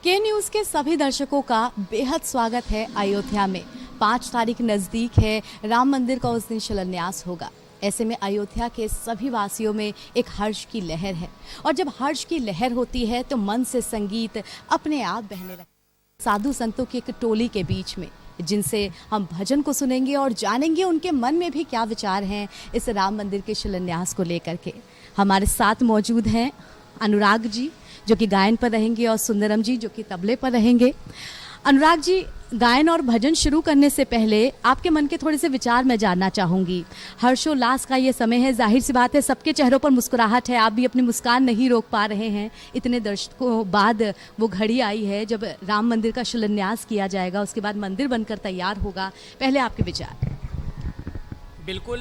के न्यूज़ के सभी दर्शकों का बेहद स्वागत है। अयोध्या में 5 तारीख नज़दीक है, राम मंदिर का उस दिन शिलान्यास होगा। ऐसे में अयोध्या के सभी वासियों में एक हर्ष की लहर है और जब हर्ष की लहर होती है तो मन से संगीत अपने आप बहने लगता है। साधु संतों की एक टोली के बीच में जिनसे हम भजन को सुनेंगे और जानेंगे उनके मन में भी क्या विचार हैं इस राम मंदिर के शिलान्यास को लेकर के। हमारे साथ मौजूद हैं अनुराग जी जो कि गायन पर रहेंगे और सुंदरम जी जो कि तबले पर रहेंगे। अनुराग जी, गायन और भजन शुरू करने से पहले आपके मन के थोड़े से विचार मैं जानना चाहूँगी। हर्षोल्लास का ये समय है, जाहिर सी बात है सबके चेहरों पर मुस्कुराहट है, आप भी अपनी मुस्कान नहीं रोक पा रहे हैं। इतने दशकों बाद वो घड़ी आई है जब राम मंदिर का शिलान्यास किया जाएगा, उसके बाद मंदिर बनकर तैयार होगा। पहले आपके विचार। बिल्कुल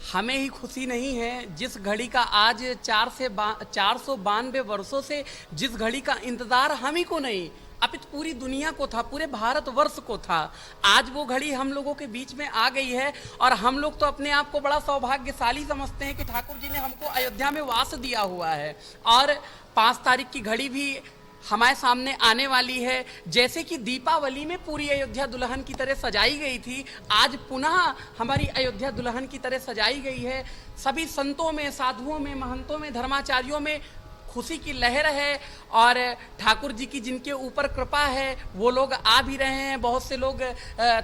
हमें ही खुशी नहीं है जिस घड़ी का आज 492 वर्षों से जिस घड़ी का इंतज़ार हम ही को नहीं अपितु पूरी दुनिया को था, पूरे भारतवर्ष को था। आज वो घड़ी हम लोगों के बीच में आ गई है और हम लोग तो अपने आप को बड़ा सौभाग्यशाली समझते हैं कि ठाकुर जी ने हमको अयोध्या में वास दिया हुआ है और 5 तारीख की घड़ी भी हमारे सामने आने वाली है। जैसे कि दीपावली में पूरी अयोध्या दुल्हन की तरह सजाई गई थी, आज पुनः हमारी अयोध्या दुल्हन की तरह सजाई गई है। सभी संतों में, साधुओं में, महंतों में, धर्माचार्यों में खुशी की लहर है और ठाकुर जी की जिनके ऊपर कृपा है वो लोग आ भी रहे हैं। बहुत से लोग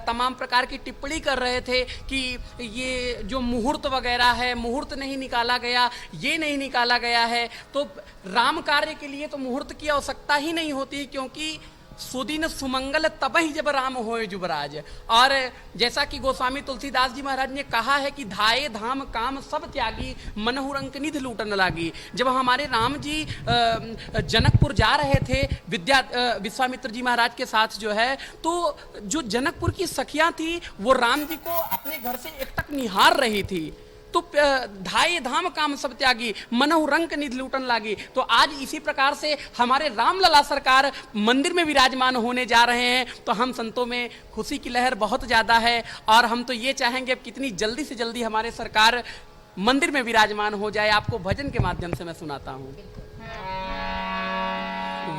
तमाम प्रकार की टिप्पणी कर रहे थे कि ये जो मुहूर्त वगैरह है, मुहूर्त नहीं निकाला गया, ये नहीं निकाला गया है। तो राम कार्य के लिए तो मुहूर्त की आवश्यकता ही नहीं होती, क्योंकि सुदिन सुमंगल तबहि जब राम होए जुबराज। और जैसा कि गोस्वामी तुलसीदास जी महाराज ने कहा है कि धाये धाम काम सब त्यागी, मनहु रंक निधि लूटन लागी। जब हमारे राम जी जनकपुर जा रहे थे विश्वामित्र जी महाराज के साथ जो है, तो जो जनकपुर की सखियां थी वो राम जी को अपने घर से एकटक निहार रही थी। तो धाये धाम काम सब त्यागी, मनहु रंक निधि लूटन लागी। तो आज इसी प्रकार से हमारे रामलला सरकार मंदिर में विराजमान होने जा रहे हैं, तो हम संतों में खुशी की लहर बहुत ज़्यादा है और हम तो ये चाहेंगे अब कितनी जल्दी से जल्दी हमारे सरकार मंदिर में विराजमान हो जाए। आपको भजन के माध्यम से मैं सुनाता हूँ।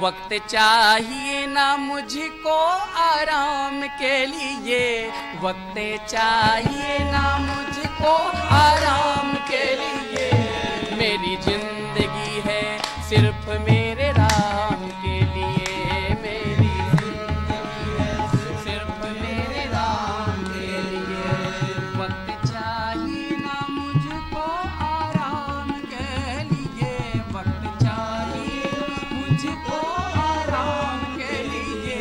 वक्त चाहिए ना मुझको आराम के लिए, वक्त चाहिए ना मुझको आराम के लिए। मेरी जिंदगी है सिर्फ मेरे राम के लिए, मेरी जिंदगी है सिर्फ मेरे राम के लिए। वक्त चाहिए ना मुझको आराम के लिए, वक्त चाहिए मुझको आराम के लिए,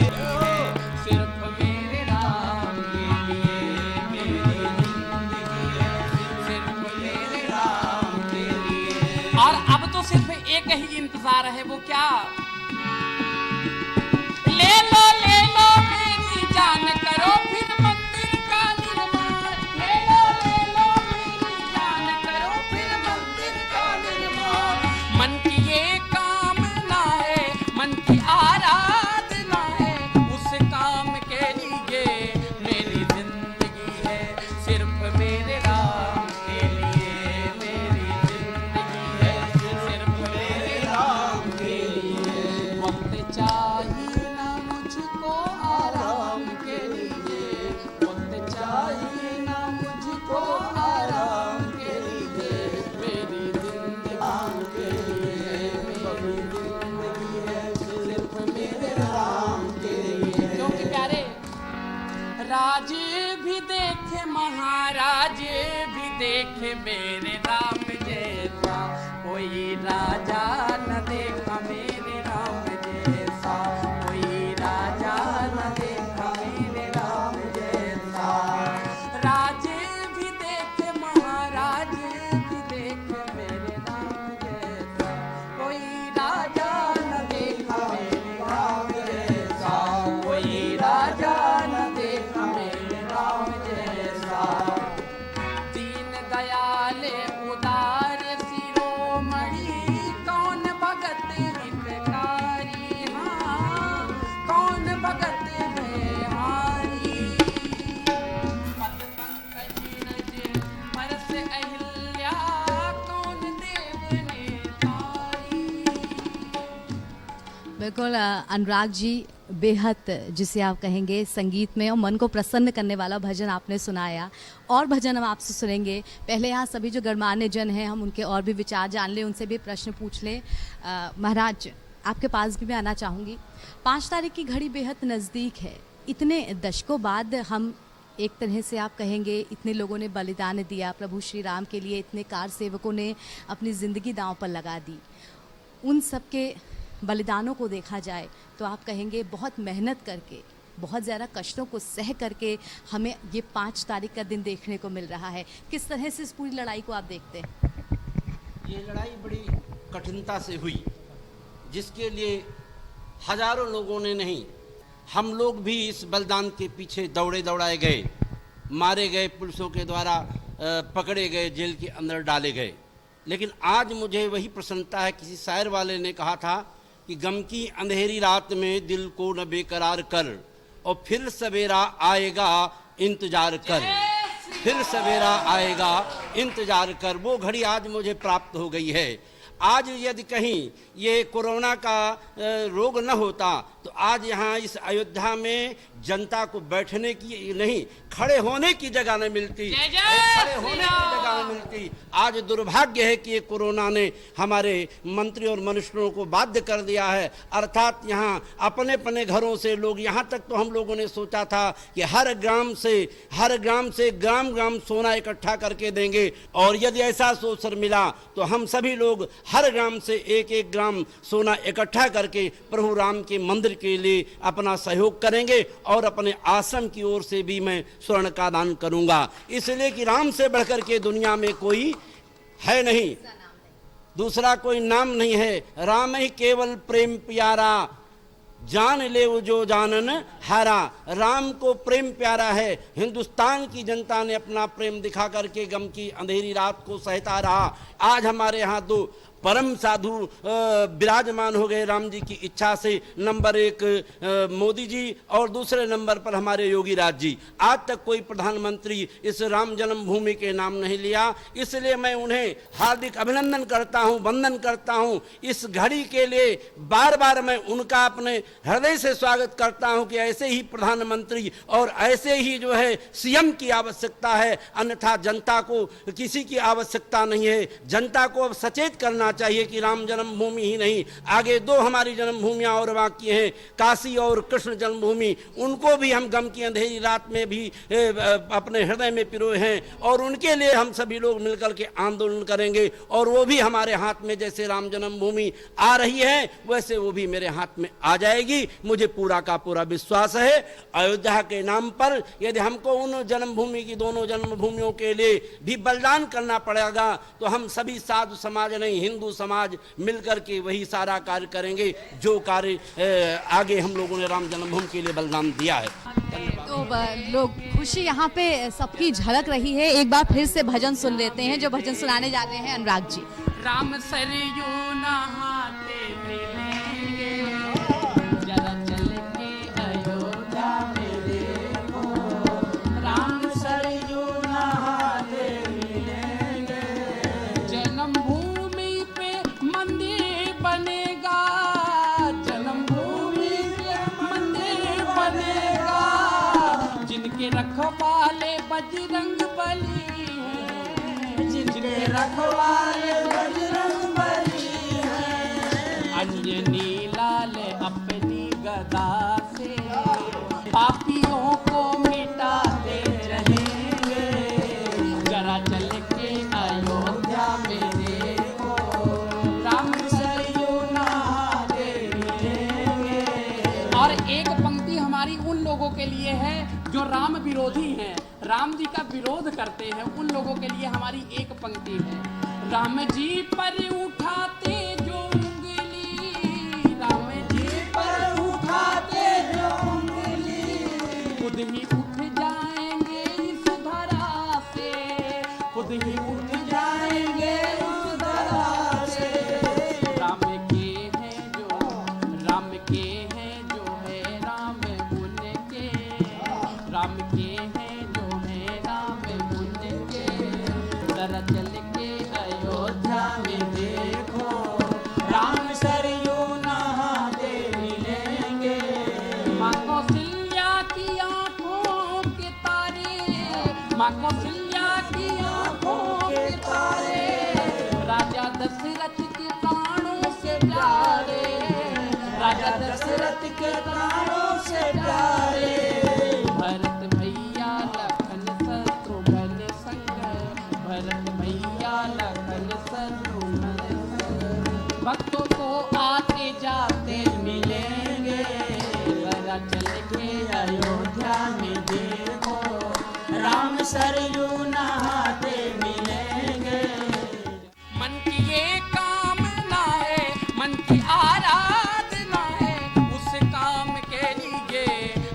सिर्फ मेरे राम के लिए। मेरी जिंदगी है सिर्फ मेरे राम के लिए। और अब तो सिर्फ एक ही इंतजार है, वो क्या? ले लो मेरी जान, करो फिर मंदिर का निर्माण। ले लो मेरी जान, करो फिर मंदिर का निर्माण। मन की ये कामना है, मन की आराधना है, उस काम के लिए मेरी जिंदगी है सिर्फ मेरे राम के लिए। मेरी जिंदगी है सिर्फ मेरे राम के लिए। वक्त चाहिए ना मुझको आराम के लिए, वक्त चाहिए ना मुझको आराम के लिए। मेरी जिंदगी के लिए, मेरी जिंदगी है सिर्फ मेरे राम के लिए। क्योंकि प्यारे राज भी देखे, महाराज भी देखे, मेरे राम जैसा कोई राजा न देखा। मेरे राम जैसा कोई राजा न देखा, मेरे राम जैसा। राज भी देखे, महाराज भी देखे, मेरे राम जैसा कोई राजा न देखा। मेरे राम जैसा कोई राजा न देखा, मेरे राम जैसा। दीन दयाल उदार शिरोमणि, कौन बिल्कुल अनुराग जी, बेहद जिसे आप कहेंगे संगीत में और मन को प्रसन्न करने वाला भजन आपने सुनाया। और भजन हम आपसे सुनेंगे। पहले यहाँ सभी जो गणमान्य जन हैं हम उनके और भी विचार जान लें, उनसे भी प्रश्न पूछ लें। महाराज, आपके पास भी मैं आना चाहूँगी। 5 तारीख की घड़ी बेहद नज़दीक है। इतने दशकों बाद हम एक तरह से आप कहेंगे इतने लोगों ने बलिदान दिया प्रभु श्री राम के लिए, इतने कार सेवकों ने अपनी ज़िंदगी दांव पर लगा दी। उन सब के बलिदानों को देखा जाए तो आप कहेंगे बहुत मेहनत करके, बहुत ज़्यादा कष्टों को सह करके हमें ये 5 तारीख का दिन देखने को मिल रहा है। किस तरह से इस पूरी लड़ाई को आप देखते हैं? ये लड़ाई बड़ी कठिनता से हुई, जिसके लिए हजारों लोगों ने नहीं, हम लोग भी इस बलिदान के पीछे दौड़े दौड़ाए गए, मारे गए, पुलिसों के द्वारा पकड़े गए, जेल के अंदर डाले गए। लेकिन आज मुझे वही प्रसन्नता है। किसी शायर वाले ने कहा था कि गम की अंधेरी रात में दिल को न बेकरार कर, और फिर सवेरा आएगा इंतजार कर, फिर सवेरा आएगा इंतजार कर। वो घड़ी आज मुझे प्राप्त हो गई है। आज यदि कहीं ये कोरोना का रोग न होता तो आज यहाँ इस अयोध्या में जनता को बैठने की नहीं, खड़े होने की जगह न मिलती, खड़े होने की जगह न मिलती। आज दुर्भाग्य है कि ये कोरोना ने हमारे मंत्री और मिनिस्टरों को बाध्य कर दिया है। अर्थात यहाँ अपने अपने घरों से लोग, यहाँ तक तो हम लोगों ने सोचा था कि हर ग्राम से ग्राम ग्राम सोना इकट्ठा करके देंगे, और यदि ऐसा अवसर मिला तो हम सभी लोग हर ग्राम से एक एक ग्राम सोना इकट्ठा करके प्रभु राम के मंदिर के लिए अपना सहयोग करेंगे, और अपने आश्रम की ओर से भी मैं स्वर्ण का दान करूंगा। इसलिए कि राम से बढ़कर के दुनिया में कोई है नहीं, दूसरा कोई नाम नहीं है। राम ही केवल प्रेम प्यारा, जान ले वो जो जानन हारा। राम को प्रेम प्यारा है। हिंदुस्तान की जनता ने अपना प्रेम दिखा करके गम की अंधेरी रात को सहता रहा। आज हमारे यहाँ 2 परम साधु विराजमान हो गए राम जी की इच्छा से। नंबर 1 मोदी जी, और दूसरे नंबर पर हमारे योगी राज जी। आज तक कोई प्रधानमंत्री इस राम जन्मभूमि के नाम नहीं लिया। इसलिए मैं उन्हें हार्दिक अभिनंदन करता हूं, वंदन करता हूं। इस घड़ी के लिए बार बार मैं उनका अपने हृदय से स्वागत करता हूं कि ऐसे ही प्रधानमंत्री और ऐसे ही जो है सीएम की आवश्यकता है, अन्यथा जनता को किसी की आवश्यकता नहीं है। जनता को अब सचेत करना चाहिए कि राम जन्मभूमि ही नहीं, आगे 2 हमारी जन्मभूमियां और बाकी हैं, काशी और कृष्ण जन्मभूमि। उनको भी हम गम की अंधेरी रात में भी अपने हृदय में पिरोए हैं, और उनके लिए हम सभी लोग मिलकर के आंदोलन करेंगे। और वो भी हमारे हाथ में, जैसे राम जन्मभूमि आ रही है वैसे वो भी मेरे हाथ में आ जाएगी। मुझे पूरा का पूरा विश्वास है। अयोध्या के नाम पर यदि हमको उन जन्मभूमि की, दोनों जन्मभूमियों के लिए भी बलिदान करना पड़ेगा तो हम सभी साधु समाज नहीं, हिंदू समाज मिलकर के वही सारा कार्य करेंगे जो कार्य आगे हम लोगों ने राम जन्मभूमि के लिए बलिदान दिया है। तो लोग खुशी यहाँ पे सबकी झलक रही है। एक बार फिर से भजन सुन लेते हैं, जो भजन सुनाने जा रहे हैं अनुराग जी। राम सरयू नहाते मिलेंगे, जरा चल के अयोध्या में देखो। राम सरयू नहाते मिलेंगे, जन्मभूमि पे मंदिर बनेगा, जन्मभूमि पे मंदिर बनेगा। जिनके रखवाले बजरंग बली हैं, जिनके रखवाले बजरंग बली हैं। अंजनी लाल अपनी गदा से पापियों को मिटाते रहेंगे, जरा चल के अयोध्या में देखो। राम सरयू नहाते मिलेंगे। और एक पंक्ति हमारी उन लोगों के लिए है जो राम विरोधी हैं, राम जी का विरोध करते हैं, उन लोगों के लिए हमारी एक पंक्ति है। राम जी पर उठाते जो उंगली, राम जी पर उठाते जो उंगली, खुद ही उठ जाएंगे इस धरा से, खुद ही उठ जाएंगे इस धरा से। राम के हैं जो, राम के हैं जो है राम उनके, राम के हैं जो है राम उनके। जरा चल के अयोध्या में देखो, राम सरयू नहाते दशरथ के प्राणों से प्यारे। भरत भैया लखन शत्रुघ्न संग, भरत भैया लखन शत्रुघ्न संग, भक्तों को आते जाते मिलेंगे, जरा चल के अयोध्या में देखो, राम सरयू नहाते मिलेंगे। मन की ये कामना है, मन की आराधना है, उस काम के लिए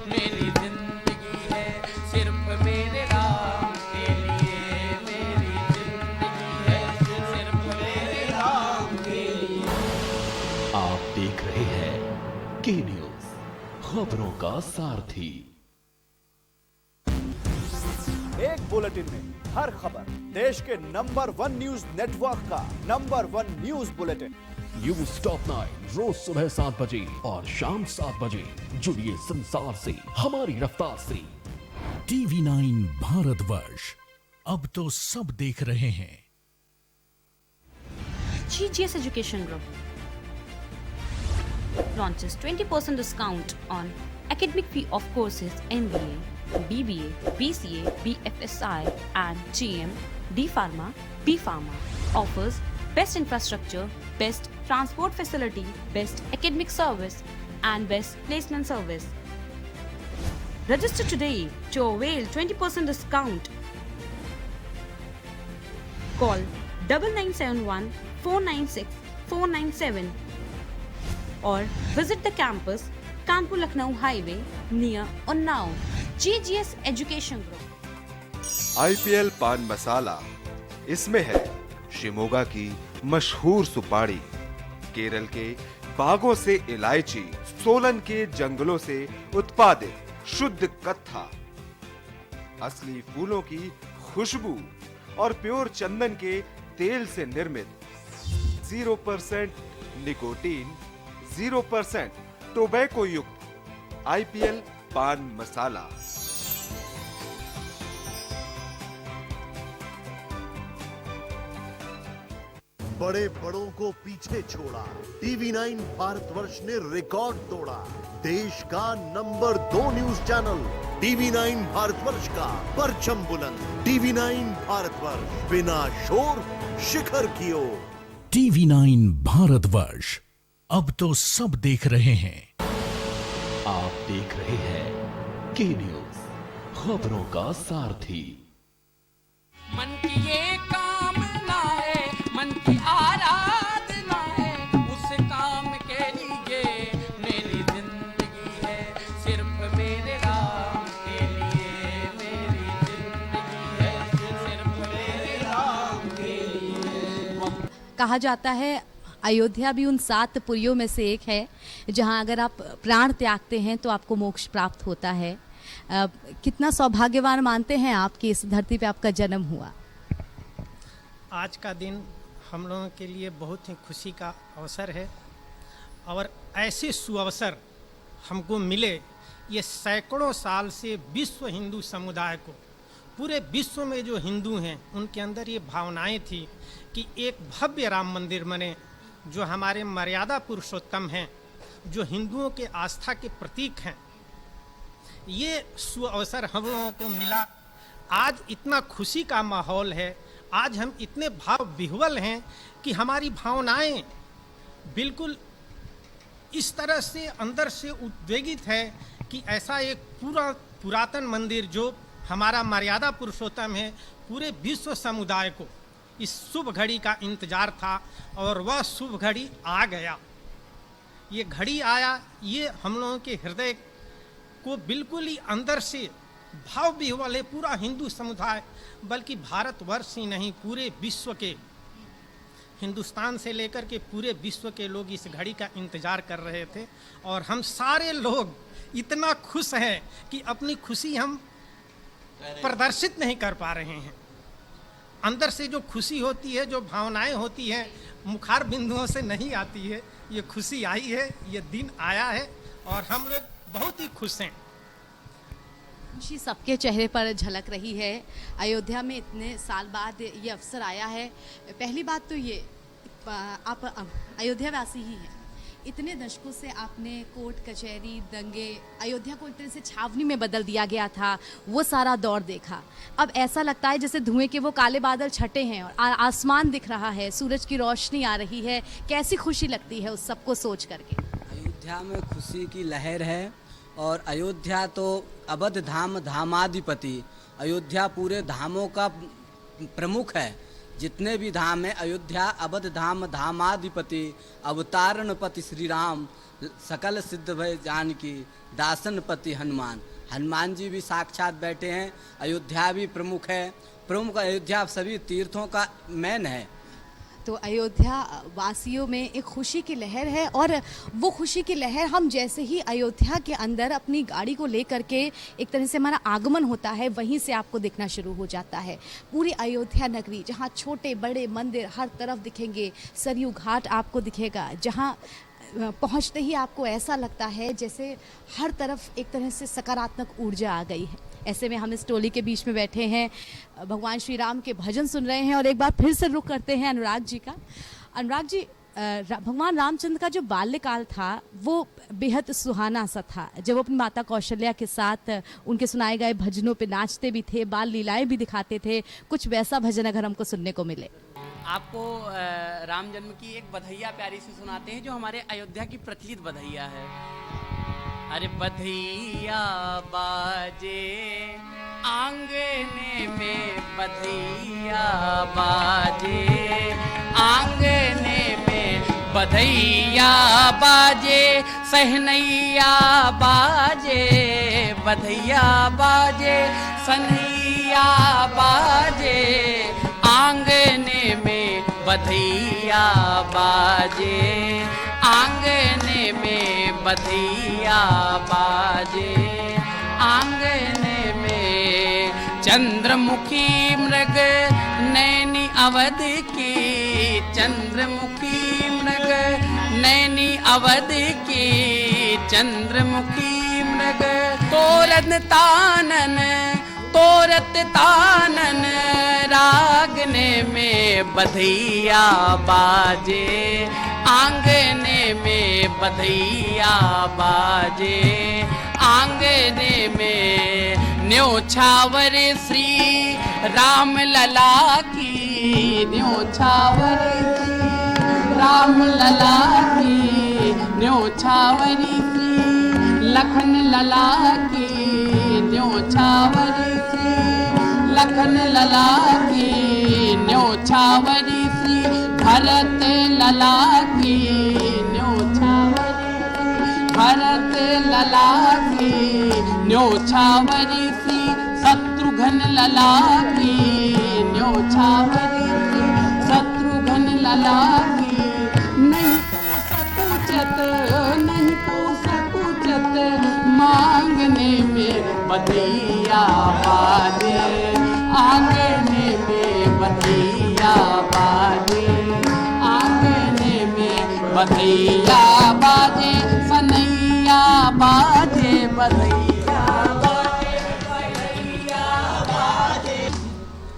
मेरी जिंदगी है, सिर्फ मेरे राम के लिए मेरी जिंदगी है, सिर्फ मेरे राम के लिए। आप देख रहे हैं के न्यूज, खबरों का सारथी। एक बुलेटिन में हर खबर, देश के नंबर 1 न्यूज नेटवर्क का number 1 news bulletin. News top 9 रोज सुबह 7 बजे और शाम 7 बजे। जुड़िए संसार से हमारी रफ्तार से। टीवी 9 भारतवर्ष, अब तो सब देख रहे हैं। GGS Education Group launches 20% discount on academic fee of courses MBA, BBA, BCA, BFSI and GM, D Pharma, B Pharma. Offers best infrastructure, best transport facility, best academic service and best placement service. Register today to avail 20% discount. Call 9971 496 497 or visit the campus Kanpur Lucknow Highway near Unnao. GGS Education Group. IPL पान मसाला, इसमें है शिमोगा की मशहूर सुपारी, केरल के बागों से इलायची, सोलन के जंगलों से उत्पादित शुद्ध कत्था, असली फूलों की खुशबू और प्योर चंदन के तेल से निर्मित 0% निकोटीन, 0% टोबैको युक्त IPL पान मसाला। बड़े बड़ों को पीछे छोड़ा, टीवी 9 भारतवर्ष ने रिकॉर्ड तोड़ा। देश का number 2 news channel TV 9 Bharatvarsh का परचम बुलंद। टीवी 9 भारतवर्ष, बिना शोर शिखर की ओर। टीवी 9 भारतवर्ष, अब तो सब देख रहे हैं। आप देख रहे हैं के न्यूज, खबरों का सारथी। मन की ये कामना है, मन की आराधना है, उस काम के लिए मेरी जिंदगी है, सिर्फ मेरे राम के लिए मेरी जिंदगी है, सिर्फ मेरे राम के लिए। कहा जाता है अयोध्या भी उन 7 पुरियों में से एक है जहां अगर आप प्राण त्यागते हैं तो आपको मोक्ष प्राप्त होता है। कितना सौभाग्यवान मानते हैं आप कि इस धरती पे आपका जन्म हुआ? आज का दिन हम लोगों के लिए बहुत ही खुशी का अवसर है और ऐसे सुअवसर हमको मिले, ये सैकड़ों साल से विश्व हिंदू समुदाय को, पूरे विश्व में जो हिंदू हैं उनके अंदर ये भावनाएं थी कि एक भव्य राम मंदिर बने, जो हमारे मर्यादा पुरुषोत्तम हैं, जो हिंदुओं के आस्था के प्रतीक हैं। ये सुअवसर हम लोगों को मिला। आज इतना खुशी का माहौल है, आज हम इतने भाव विह्वल हैं कि हमारी भावनाएं बिल्कुल इस तरह से अंदर से उद्वेगित है कि ऐसा एक पूरा पुरातन मंदिर जो हमारा मर्यादा पुरुषोत्तम है, पूरे विश्व समुदाय को इस शुभ घड़ी का इंतजार था और वह शुभ घड़ी आ गया। ये घड़ी आया, ये हम लोगों के हृदय को बिल्कुल ही अंदर से भाव विह्वल है। पूरा हिंदू समुदाय, बल्कि भारतवर्ष ही नहीं, पूरे विश्व के, हिंदुस्तान से लेकर के पूरे विश्व के लोग इस घड़ी का इंतजार कर रहे थे और हम सारे लोग इतना खुश हैं कि अपनी खुशी हम प्रदर्शित नहीं कर पा रहे हैं। अंदर से जो खुशी होती है, जो भावनाएं होती हैं, मुखार बिंदुओं से नहीं आती है। ये खुशी आई है, ये दिन आया है और हम लोग बहुत ही खुश हैं। खुशी सबके चेहरे पर झलक रही है। अयोध्या में इतने साल बाद ये अवसर आया है। पहली बात तो ये, आप अयोध्या वासी ही हैं, इतने दशकों से आपने कोर्ट कचहरी दंगे, अयोध्या को एक तरह से छावनी में बदल दिया गया था, वो सारा दौर देखा। अब ऐसा लगता है जैसे धुएं के वो काले बादल छटे हैं और आसमान दिख रहा है, सूरज की रोशनी आ रही है। कैसी खुशी लगती है उस सबको सोच करके? अयोध्या में खुशी की लहर है और अयोध्या तो अवध धाम धामाधिपति, अयोध्या पूरे धामों का प्रमुख है। जितने भी धाम हैं, अयोध्या अवध धाम धामाधिपति, अवतारणपति श्री राम, सकल सिद्ध भय जानकी, दासनपति हनुमान। हनुमान जी भी साक्षात बैठे हैं। अयोध्या भी प्रमुख है, प्रमुख अयोध्या सभी तीर्थों का मेन है। तो अयोध्या वासियों में एक खुशी की लहर है और वो खुशी की लहर हम जैसे ही अयोध्या के अंदर अपनी गाड़ी को लेकर के एक तरह से हमारा आगमन होता है, वहीं से आपको दिखना शुरू हो जाता है। पूरी अयोध्या नगरी, जहाँ छोटे बड़े मंदिर हर तरफ दिखेंगे, सरयू घाट आपको दिखेगा, जहाँ पहुँचते ही आपको ऐसा लगता है जैसे हर तरफ एक तरह से सकारात्मक ऊर्जा आ गई है। ऐसे में हम इस टोली के बीच में बैठे हैं, भगवान श्री राम के भजन सुन रहे हैं और एक बार फिर से रुख करते हैं अनुराग जी का। अनुराग जी, भगवान रामचंद्र का जो बाल्यकाल था वो बेहद सुहाना सा था, जब वो अपनी माता कौशल्या के साथ उनके सुनाए गए भजनों पे नाचते भी थे, बाल लीलाएं भी दिखाते थे। कुछ वैसा भजन अगर हमको सुनने को मिले। आपको राम जन्म की एक बधैया प्यारी सी सुनाते हैं जो हमारे अयोध्या की प्रचलित बधैया है। अरे बधैया बाजे आंगने में, बधैया बाजे आंगने में, बधैया बाजे सहनैया बाजे, बधैया बाजे सनैया बाजे, आंगने में बधैया बाजे, आंगने में बधैया बाजे, आंगने में चंद्रमुखी मृग नैनी अवध की, चंद्रमुखी मृग नैनी अवध की, चंद्रमुखी मृग तोरन तानन, तोरत तानन रागने में बधैया बाजे, आंगने में बधैया बाजे, आंगने में न्योछावर श्री राम लला की, न्योछावर श्री राम लला की, न्योछावरी श्री लखन लला की, न्योछावरी श्री लखन लला की, न्योछावरी श्री भरत लला की, न्योछावरी भरत लला की, न्योछावरी श्री शत्रुघ्न लला की, न्योछावरी श्री शत्रुघ्न लला की। नहीं पूछत, नहीं पूछत मांगने में बधैया बाजे, आंगने में बधैया बाजे, आंगने में बधैया बाजे सनैया बाजे, बधैया बाजे बधैया बाजे।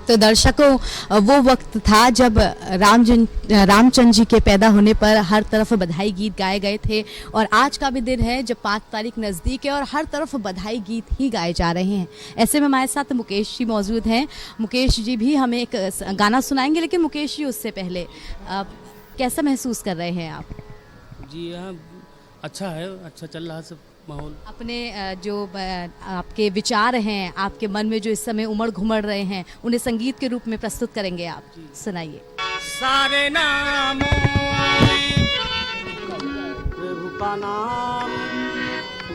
तो दर्शकों, वो वक्त था जब रामचंद्र जी के पैदा होने पर हर तरफ बधाई गीत गाए गए थे और आज का भी दिन है जब 5 तारीख नज़दीक है और हर तरफ बधाई गीत ही गाए जा रहे हैं। ऐसे में हमारे साथ मुकेश जी मौजूद हैं। मुकेश जी भी हमें एक गाना सुनाएंगे, लेकिन मुकेश जी उससे पहले कैसा महसूस कर रहे हैं आप? जी हाँ, अच्छा है, अच्छा चल रहा है सब माहौल। अपने जो आपके विचार हैं, आपके मन में जो इस समय उमड़ घुमड़ रहे हैं, उन्हें संगीत के रूप में प्रस्तुत करेंगे आप, सुनाइए। सारे नामों प्रभु का नाम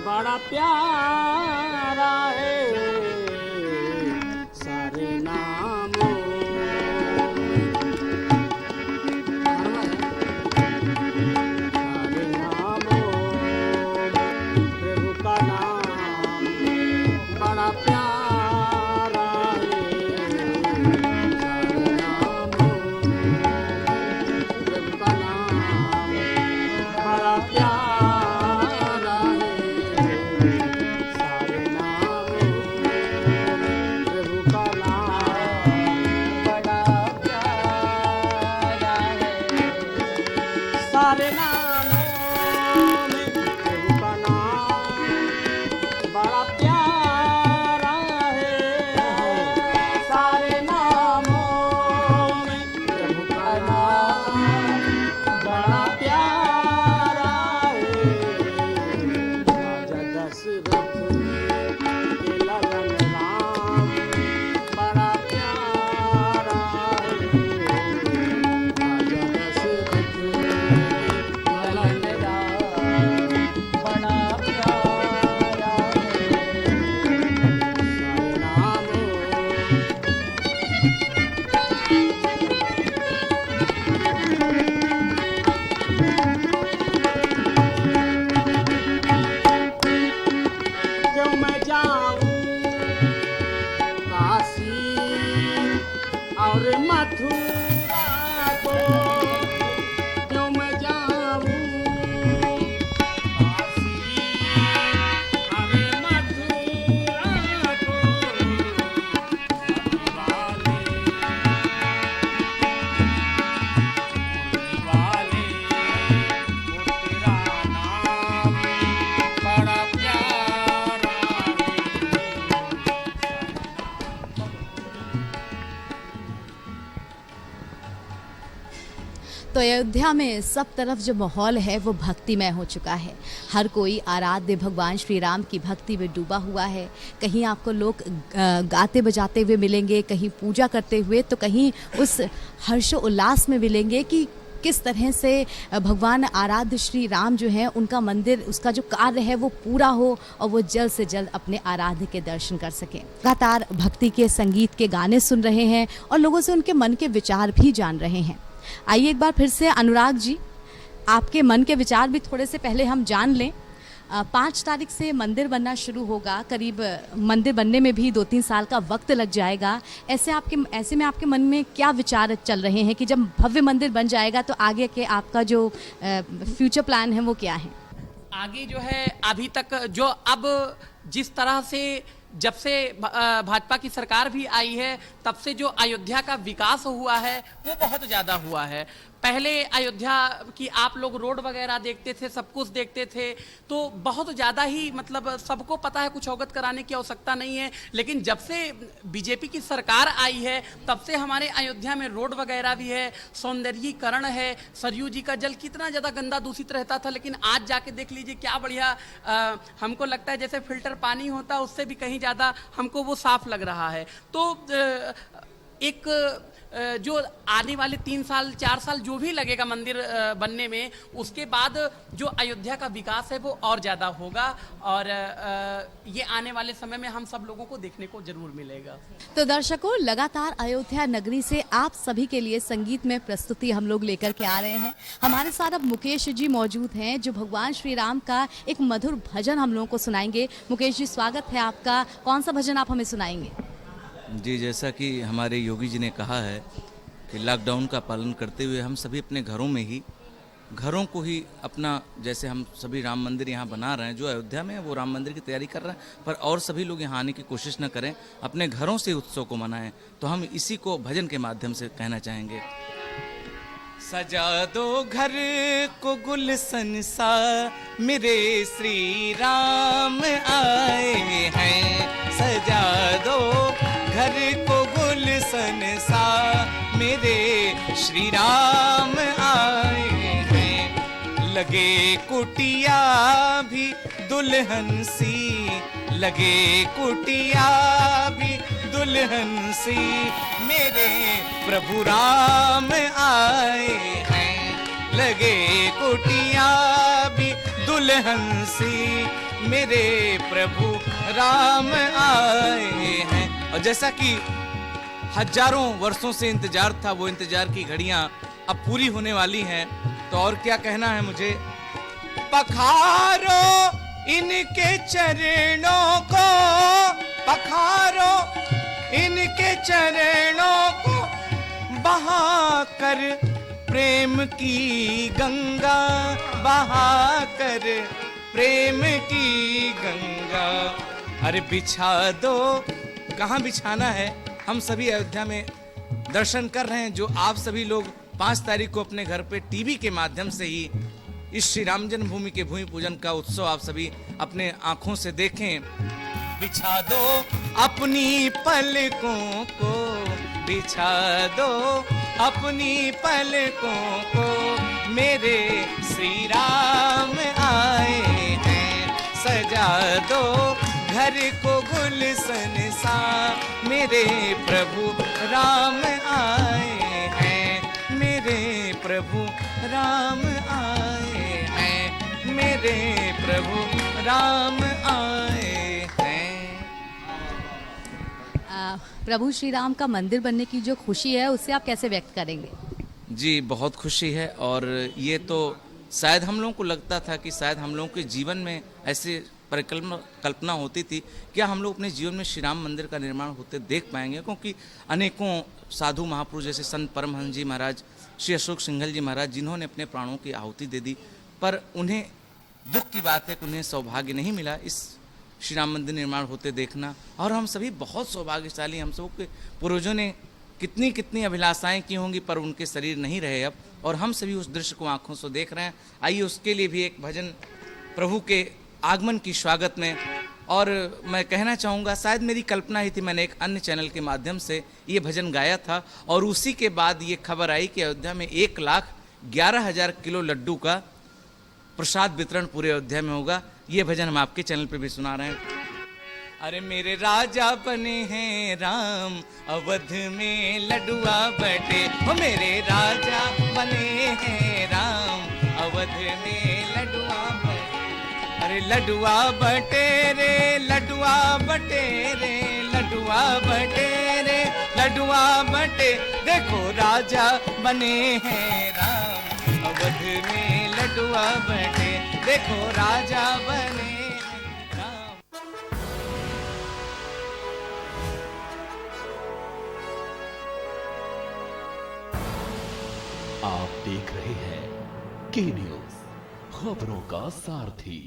बड़ा प्यारा है, सारे नामों अयोध्या में सब तरफ जो माहौल है वो भक्तिमय हो चुका है। हर कोई आराध्य भगवान श्री राम की भक्ति में डूबा हुआ है। कहीं आपको लोग गाते बजाते हुए मिलेंगे, कहीं पूजा करते हुए, तो कहीं उस हर्षो उल्लास में मिलेंगे कि किस तरह से भगवान आराध्य श्री राम जो है उनका मंदिर, उसका जो कार्य है वो पूरा हो और वो जल्द से जल्द अपने आराध्य के दर्शन कर सकें। लगातार भक्ति के संगीत के गाने सुन रहे हैं और लोगों से उनके मन के विचार भी जान रहे हैं। आइए एक बार फिर से अनुराग जी, आपके मन के विचार भी थोड़े से पहले हम जान लें। 5 तारीख से मंदिर बनना शुरू होगा, करीब मंदिर बनने में भी 2-3 साल का वक्त लग जाएगा। ऐसे में आपके मन में क्या विचार चल रहे हैं कि जब भव्य मंदिर बन जाएगा तो आगे के आपका जो फ्यूचर प्लान है वो क्या है? आगे जो है, अभी तक जो अब जिस तरह से जब से भाजपा की सरकार भी आई है तब से जो अयोध्या का विकास हुआ है वो बहुत ज़्यादा हुआ है। पहले अयोध्या की आप लोग रोड वगैरह देखते थे, सब कुछ देखते थे, तो बहुत ज़्यादा ही मतलब सबको पता है, कुछ अवगत कराने की आवश्यकता नहीं है। लेकिन जब से बीजेपी की सरकार आई है तब से हमारे अयोध्या में रोड वगैरह भी है, सौंदर्यीकरण है। सरयू जी का जल कितना ज़्यादा गंदा दूषित रहता था, लेकिन आज जाके देख लीजिए क्या बढ़िया, हमको लगता है जैसे फिल्टर पानी होता है उससे भी कहीं ज़्यादा हमको वो साफ लग रहा है। तो एक जो आने वाले 3 साल 4 साल जो भी लगेगा मंदिर बनने में, उसके बाद जो अयोध्या का विकास है वो और ज़्यादा होगा और ये आने वाले समय में हम सब लोगों को देखने को जरूर मिलेगा। तो दर्शकों, लगातार अयोध्या नगरी से आप सभी के लिए संगीत में प्रस्तुति हम लोग लेकर के आ रहे हैं। हमारे साथ अब मुकेश जी मौजूद हैं जो भगवान श्री राम का एक मधुर भजन हम लोगों को सुनाएंगे। मुकेश जी, स्वागत है आपका। कौन सा भजन आप हमें सुनाएंगे? जी, जैसा कि हमारे योगी जी ने कहा है कि लॉकडाउन का पालन करते हुए हम सभी अपने घरों को ही अपना, जैसे हम सभी राम मंदिर यहाँ बना रहे हैं, जो अयोध्या में है वो राम मंदिर की तैयारी कर रहे हैं, पर और सभी लोग यहाँ आने की कोशिश न करें, अपने घरों से उत्सव को मनाएं। तो हम इसी को भजन के माध्यम से कहना चाहेंगे। सजा दो घर को गुलशन सा, मेरे श्री राम आए हैं। सजा दो घर को गुलशन सा, मेरे श्री राम आए हैं। लगे कुटिया भी दुल्हन सी, लगे कुटिया भी दुल्हन सी, मेरे प्रभु राम आए हैं। लगे कुटिया भी दुल्हन सी, मेरे प्रभु राम आए हैं। और जैसा कि हजारों वर्षों से इंतजार था, वो इंतजार की घड़ियां अब पूरी होने वाली हैं। तो और क्या कहना है मुझे? पखारो इनके चरणों को, पखारो इनके चरणों को, बहा कर प्रेम की गंगा, बहा कर प्रेम की गंगा। अरे बिछा दो, कहाँ बिछाना है? हम सभी अयोध्या में दर्शन कर रहे हैं, जो आप सभी लोग 5 तारीख को अपने घर पे टीवी के माध्यम से ही इस श्री राम जन्मभूमि के भूमि पूजन का उत्सव आप सभी अपने आंखों से देखें। बिछा दो अपनी पलकों को, बिछा दो अपनी पलकों को, मेरे श्री राम आए हैं। सजा दो घर को गुलशन सा, मेरे प्रभु राम आए हैं। मेरे प्रभु राम आए हैं। मेरे प्रभु राम आए हैं। प्रभु श्री राम का मंदिर बनने की जो खुशी है उससे आप कैसे व्यक्त करेंगे? जी, बहुत खुशी है। और ये तो शायद हम लोगों को लगता था कि शायद हम लोगों के जीवन में ऐसे कल्पना होती थी, क्या हम लोग अपने जीवन में श्री राम मंदिर का निर्माण होते देख पाएंगे? क्योंकि अनेकों साधु महापुरुष जैसे संत परमहंस जी महाराज, श्री अशोक सिंघल जी महाराज, जिन्होंने अपने प्राणों की आहुति दे दी, पर उन्हें दुख की बात है कि उन्हें सौभाग्य नहीं मिला इस श्री राम मंदिर निर्माण होते देखना। और हम सभी बहुत सौभाग्यशाली, हम सब के पूर्वजों ने कितनी कितनी अभिलाषाएं की होंगी, पर उनके शरीर नहीं रहे अब, और हम सभी उस दृश्य को आंखों से देख रहे हैं। आइए उसके लिए भी एक भजन प्रभु के आगमन की स्वागत में। और मैं कहना चाहूँगा, शायद मेरी कल्पना ही थी, मैंने एक अन्य चैनल के माध्यम से ये भजन गाया था और उसी के बाद ये खबर आई कि अयोध्या में 1 लाख 11,000 किलो लड्डू का प्रसाद वितरण पूरे अयोध्या में होगा। ये भजन हम आपके चैनल पे भी सुना रहे हैं। अरे मेरे राजा बने हैं राम, अवध में लड्डुआ बटे। ओ मेरे राजा बने हैं राम, अवध में लड्डुआ बटे। अरे लड्डुआ बटे रे, लड्डुआ बटे रे, लड्डुआ बटे रे, लड्डुआ बटे। देखो राजा बने हैं राम, अवध में लड्डुआ बटे। देखो राजा बने आप देख रहे हैं के न्यूज, खबरों का सारथी।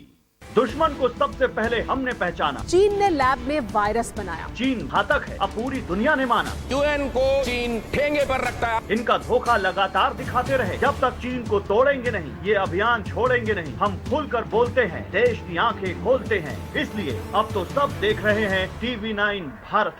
दुश्मन को सबसे पहले हमने पहचाना। चीन ने लैब में वायरस बनाया। चीन घातक है, अब पूरी दुनिया ने माना। यूएन को चीन ठेंगे पर रखता है। इनका धोखा लगातार दिखाते रहे। जब तक चीन को तोड़ेंगे नहीं, ये अभियान छोड़ेंगे नहीं। हम खुलकर बोलते हैं, देश की आंखें खोलते हैं। इसलिए अब तो सब देख रहे हैं TV9 भारत।